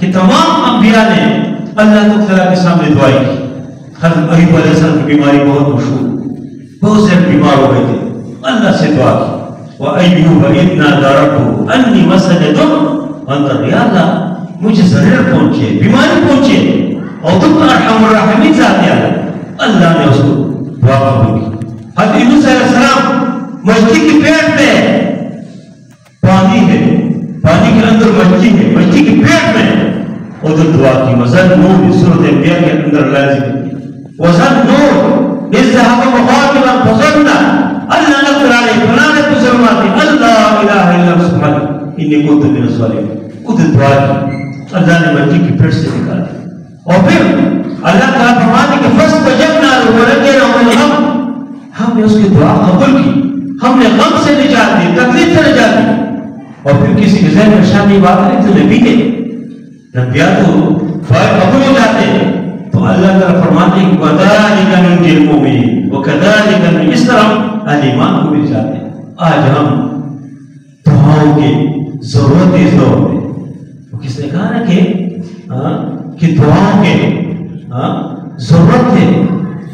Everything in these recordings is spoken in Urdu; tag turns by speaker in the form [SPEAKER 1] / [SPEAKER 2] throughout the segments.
[SPEAKER 1] کہ تمام انبیاء نے اللہ تعالیٰ کے سامنے دعائی کی. حضرت ایوب علیہ السلام کی بیماری بہت مشہور، بہت سے بیمار ہو گئے تھے، اللہ سے دعا کی. وَأَيُّوبَ إِذْ نَادَىٰ رَبَّهُ أَنِّي مَسَّنِيَ الضُّرُّ وَأَنتَ یا اللہ مجھے ضرر پہنچے، بیماری پہنچے، اور تم تو ارحم الراحمین ذات ہے. اللہ نے اس کو دعا قبول کی. حضرت یونس علیہ السلام مچھلی کے پیٹ میں پانی ہے، پانی کے اندر مچھلی ہے، مچھلی کے پیٹ میں ادھر دعا کی. وَظَنُّونَ سورۃ انبیاء کے اندر لازم وَظَنُّونَ إِذْ ذَهَبَ مُغَاضِبًا فَظَنَّ أَن لَّن نَّقْدِرَ عَلَيْهِ فَنَادَىٰ فِي الظُّلُمَاتِ أَن لَّا إِلَٰهَ إِلَّا أَنتَ سُبْحَانَكَ إِنِّي كُنتُ مِنَ الظَّالِمِينَ. ادھر دعا کی، اللہ نے مچھلی کی پیٹ سے نکالا. اور پھر اللہ تعالیٰ فرماتے کہ فَاسْتَجَبْنَا لَهُ وَنَجَّيْنَاهُ مِنَ الْغَمِّ، ہم نے اس کی دعا قبول کی، ہم نے غم سے نجات دی، تکلیف سے نجات دی. اور پھر کسی کے ذہن میں شانی بات ہے تو نبی کے نبیاء تو دعائیں قبول ہو جاتے ہیں. تو اللہ تعالیٰ فرماتے ہیں کہ وَذَلِكَ نُنْجِي الْمُؤْمِنِينَ وَكَذَلِكَ اس طرح اہل ایمان کو مل جاتے ہیں. آج ہم دعاؤں کی ضرورت اس دور میں، کس نے کہا نا کہ دعاؤں کے ضرورت ہے،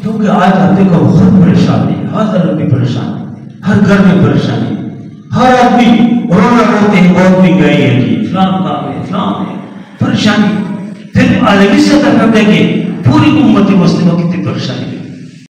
[SPEAKER 1] کیونکہ آج آپ دیکھو بہت پریشانی ہے، ہر طرف کی پریشانی، ہر گھر میں پریشانی، ہر آدمی رونا روتے ہیں بہت مہنگائی ہے جی، فلان کام ہے، فلان ہے، پریشانی. پھر عالمی سطح پر دیکھیں پوری امت مسلمہ کتنی پریشانی.